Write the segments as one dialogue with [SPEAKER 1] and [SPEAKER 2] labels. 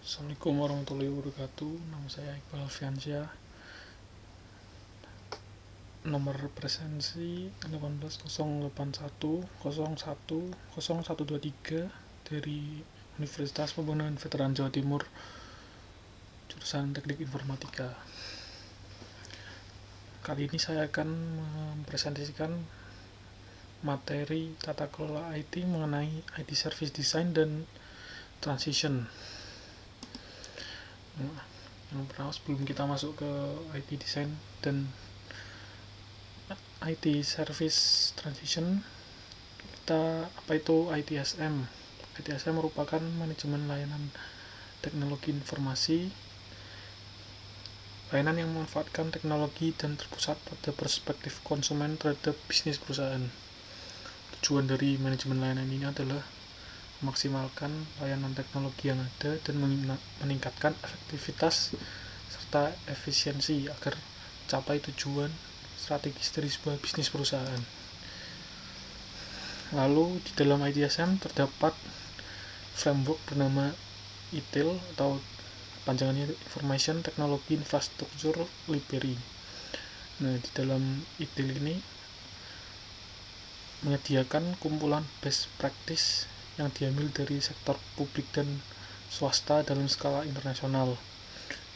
[SPEAKER 1] Assalamualaikum warahmatullahi wabarakatuh. Nama saya Iqbal Alfiansyah. Nomor presensi 18081010123 dari Universitas Pembangunan Veteran Jawa Timur, jurusan Teknik Informatika. Kali ini saya akan mempresentasikan materi tata kelola IT mengenai IT Service Design dan Transition. Yang pertama, sebelum kita masuk ke IT Design dan IT Service Transition, apa itu ITSM? ITSM merupakan manajemen layanan teknologi informasi, layanan yang memanfaatkan teknologi dan terpusat pada perspektif konsumen terhadap bisnis perusahaan. Tujuan dari manajemen layanan ini adalah memaksimalkan layanan teknologi yang ada dan meningkatkan efektivitas serta efisiensi agar mencapai tujuan strategis dari sebuah bisnis perusahaan. Lalu di dalam ITSM terdapat framework bernama ITIL atau panjangannya Information Technology Infrastructure Library. Nah, di dalam ITIL ini menyediakan kumpulan best practice yang diambil dari sektor publik dan swasta dalam skala internasional.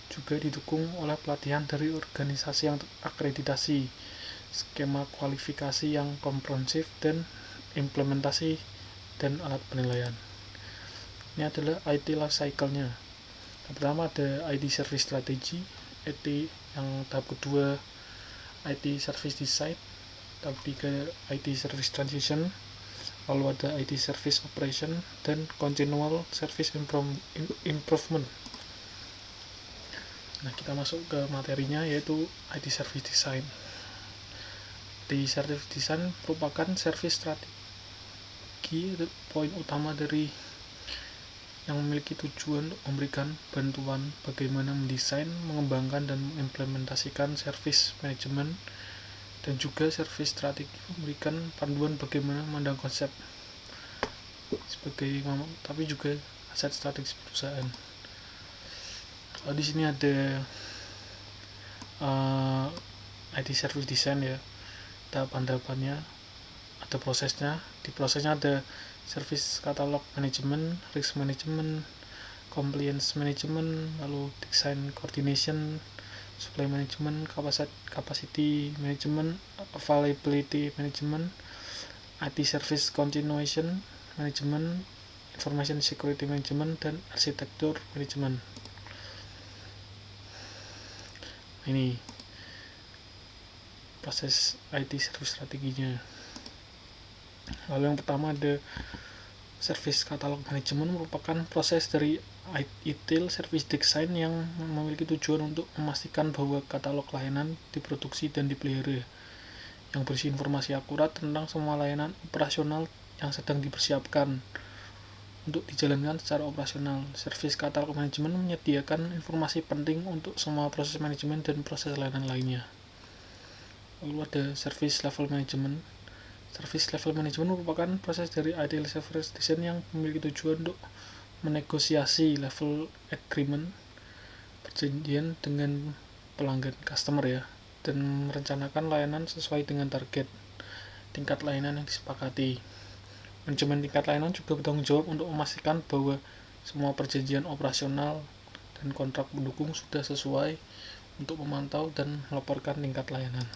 [SPEAKER 1] Juga didukung oleh pelatihan dari organisasi yang terakreditasi, skema kualifikasi yang komprehensif, dan implementasi dan alat penilaian. Ini adalah IT life cycle-nya. Yang pertama ada IT Service Strategy, IT yang tahap kedua IT Service Design, tahap ketiga IT Service Transition, lalu ada IT Service Operation, dan Continual Service Improvement. Nah, kita masuk ke materinya, yaitu IT Service Design. IT Service Design merupakan service strategi poin utama dari yang memiliki tujuan memberikan bantuan bagaimana mendesain, mengembangkan, dan mengimplementasikan service management, dan juga service strategi memberikan panduan bagaimana memandang konsep sebagai tapi juga aset strategis perusahaan. Di sini ada IT Service Design ya, tahapan-tahapannya, ada prosesnya. Di prosesnya ada Service Catalog Management, Risk Management, Compliance Management, lalu Design Coordination, Supply Management, Capacity Management, Availability Management, IT Service Continuation Management, Information Security Management, dan Architecture Management. Ini proses IT service strateginya. Lalu yang pertama ada Service Catalog Management, merupakan proses dari ITIL Service Design yang memiliki tujuan untuk memastikan bahwa katalog layanan diproduksi dan dipelihara, yang berisi informasi akurat tentang semua layanan operasional yang sedang dipersiapkan untuk dijalankan secara operasional. Service Catalog Management menyediakan informasi penting untuk semua proses manajemen dan proses layanan lainnya. Lalu ada Service Level Management. Service Level Management merupakan proses dari ITIL Service Design yang memiliki tujuan untuk menegosiasi level agreement, perjanjian dengan pelanggan customer ya, dan merencanakan layanan sesuai dengan target tingkat layanan yang disepakati. Manajemen tingkat layanan juga bertanggung jawab untuk memastikan bahwa semua perjanjian operasional dan kontrak pendukung sudah sesuai untuk memantau dan melaporkan tingkat layanan.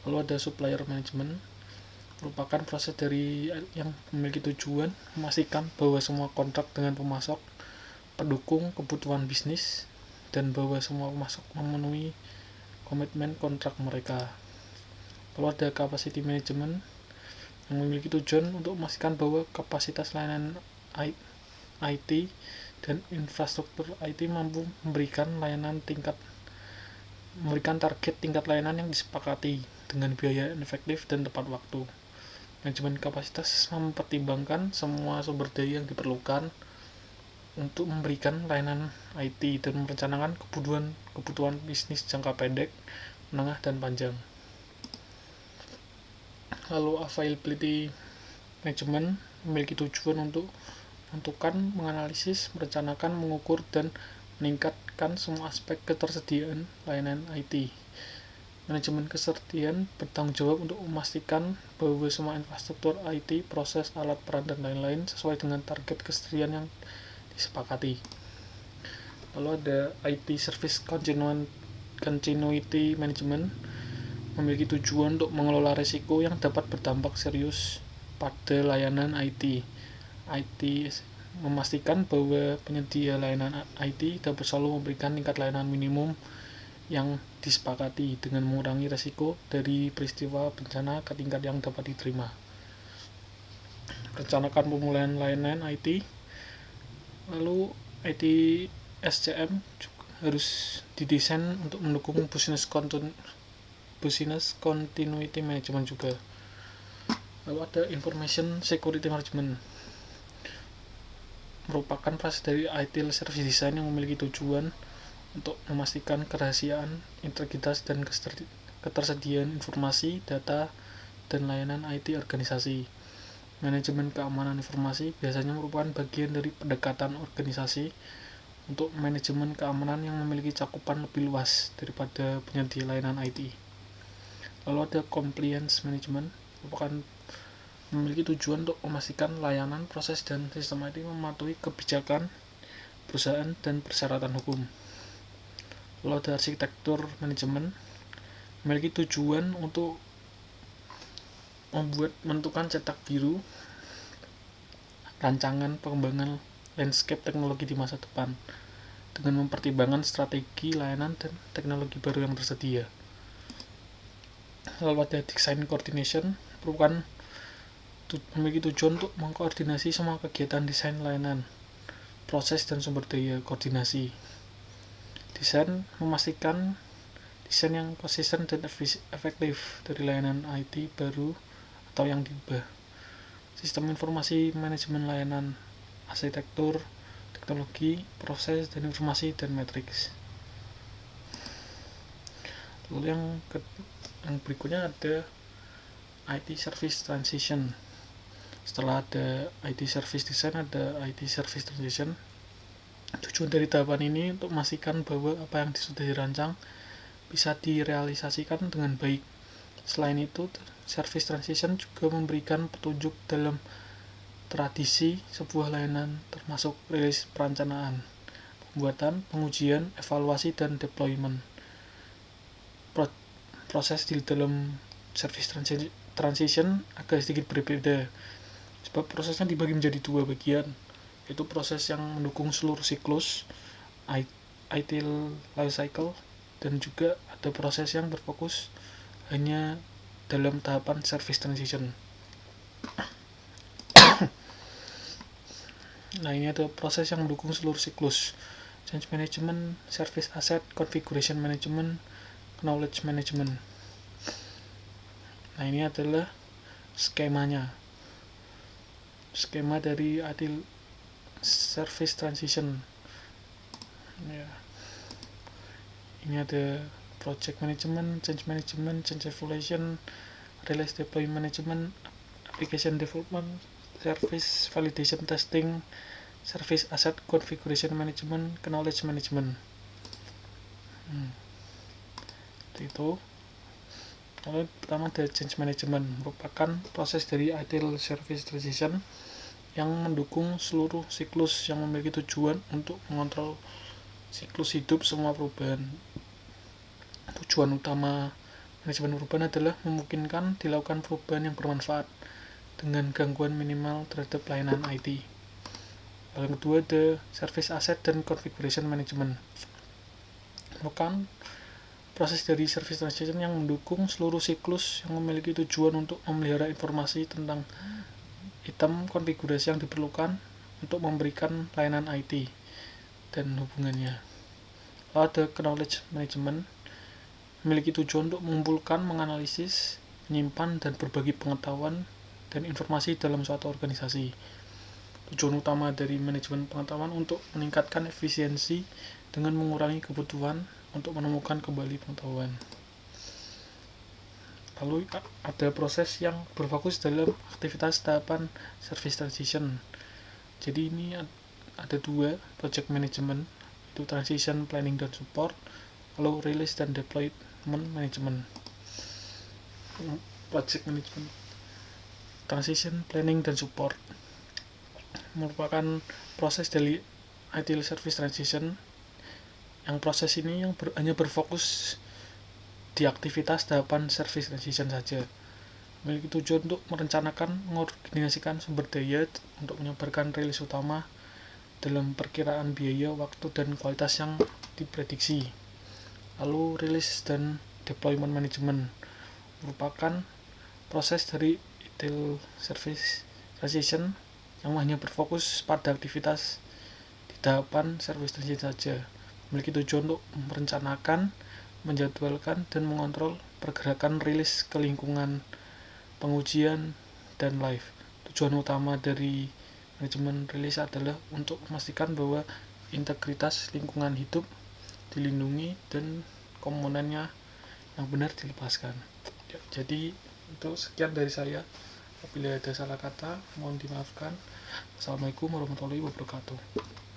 [SPEAKER 1] Lalu ada Supplier Management, merupakan proses dari yang memiliki tujuan memastikan bahwa semua kontrak dengan pemasok pendukung kebutuhan bisnis dan bahwa semua pemasok memenuhi komitmen kontrak mereka. Lalu ada Capacity Management, yang memiliki tujuan untuk memastikan bahwa kapasitas layanan IT dan infrastruktur IT mampu memberikan target tingkat layanan yang disepakati dengan biaya yang efektif dan tepat waktu. Manajemen kapasitas mempertimbangkan semua sumber daya yang diperlukan untuk memberikan layanan IT dan merencanakan kebutuhan bisnis jangka pendek, menengah, dan panjang. Lalu Availability Management memiliki tujuan untuk menentukan, menganalisis, merencanakan, mengukur, dan meningkatkan semua aspek ketersediaan layanan IT. Manajemen ketersediaan bertanggung jawab untuk memastikan bahwa semua infrastruktur IT, proses, alat, peran, dan lain-lain sesuai dengan target ketersediaan yang disepakati. Lalu ada IT Service Continuity Management, memiliki tujuan untuk mengelola risiko yang dapat berdampak serius pada layanan IT. IT memastikan bahwa penyedia layanan IT dapat selalu memberikan tingkat layanan minimum yang disepakati dengan mengurangi risiko dari peristiwa bencana ke tingkat yang dapat diterima. Rencanakan pemulihan layanan IT. Lalu IT SCM juga harus didesain untuk mendukung business continuity management juga. Lalu ada information security management, merupakan proses dari IT service design yang memiliki tujuan untuk memastikan kerahasiaan, integritas, dan ketersediaan informasi, data, dan layanan IT organisasi. Manajemen keamanan informasi biasanya merupakan bagian dari pendekatan organisasi untuk manajemen keamanan yang memiliki cakupan lebih luas daripada penyedia layanan IT. Lalu ada compliance management, merupakan memiliki tujuan untuk memastikan layanan, proses, dan sistem IT mematuhi kebijakan perusahaan dan persyaratan hukum. Lalu ada arsitektur manajemen, memiliki tujuan untuk menentukan cetak biru rancangan pengembangan landscape teknologi di masa depan dengan mempertimbangkan strategi layanan dan teknologi baru yang tersedia. Lalu ada design coordination, merupakan memiliki tujuan untuk mengkoordinasi semua kegiatan desain layanan, proses, dan sumber daya koordinasi. Desain memastikan desain yang konsisten dan efektif dari layanan IT baru atau yang diubah. Sistem informasi manajemen layanan, arsitektur, teknologi, proses, dan informasi, dan matriks. Lalu yang berikutnya ada IT Service Transition. Setelah ada IT Service Design, ada IT Service Transition. Tujuan dari tahapan ini untuk memastikan bahwa apa yang sudah dirancang bisa direalisasikan dengan baik. Selain itu, Service Transition juga memberikan petunjuk dalam tradisi sebuah layanan, termasuk rilis perencanaan, pembuatan, pengujian, evaluasi, dan deployment. Proses di dalam Service Transition agak sedikit berbeda, sebab prosesnya dibagi menjadi dua bagian, yaitu proses yang mendukung seluruh siklus IT life cycle, dan juga ada proses yang berfokus hanya dalam tahapan service transition. Nah, ini ada proses yang mendukung seluruh siklus: change management, service asset, configuration management, knowledge management. Nah, ini adalah skemanya, skema dari IT service transition. Ya. Ini ada project management, change evaluation, release deployment management, application development, service validation testing, service asset configuration management, knowledge management. Itu. Lalu pertama ada change management, merupakan proses dari ideal service transition yang mendukung seluruh siklus yang memiliki tujuan untuk mengontrol siklus hidup semua perubahan. Tujuan utama manajemen perubahan adalah memungkinkan dilakukan perubahan yang bermanfaat dengan gangguan minimal terhadap layanan IT. Lalu yang kedua ada service asset dan configuration management, merupakan proses dari service transition yang mendukung seluruh siklus yang memiliki tujuan untuk memelihara informasi tentang item konfigurasi yang diperlukan untuk memberikan layanan IT dan hubungannya. Lalu ada knowledge management, memiliki tujuan untuk mengumpulkan, menganalisis, menyimpan, dan berbagi pengetahuan dan informasi dalam suatu organisasi. Tujuan utama dari manajemen pengetahuan untuk meningkatkan efisiensi dengan mengurangi kebutuhan untuk menemukan kembali pengetahuan. Lalu ada proses yang berfokus dalam aktivitas tahapan service transition, Jadi ini ada dua, project management itu transition planning dan support, lalu release dan deployment management. Project management, transition planning dan support merupakan proses dari ideal service transition, yang proses ini hanya berfokus di aktivitas tahapan service transition saja, memiliki tujuan untuk merencanakan, mengorganisasikan sumber daya untuk menyebarkan rilis utama dalam perkiraan biaya, waktu, dan kualitas yang diprediksi. Lalu rilis dan deployment management merupakan proses dari ideal service transition yang hanya berfokus pada aktivitas di tahapan service transition saja, memiliki tujuan untuk merencanakan, menjadwalkan, dan mengontrol pergerakan rilis ke lingkungan pengujian dan live. Tujuan utama dari manajemen rilis adalah untuk memastikan bahwa integritas lingkungan hidup dilindungi dan komponennya yang benar dilepaskan. Jadi itu sekian dari saya. Apabila ada salah kata, mohon dimaafkan. Assalamualaikum warahmatullahi wabarakatuh.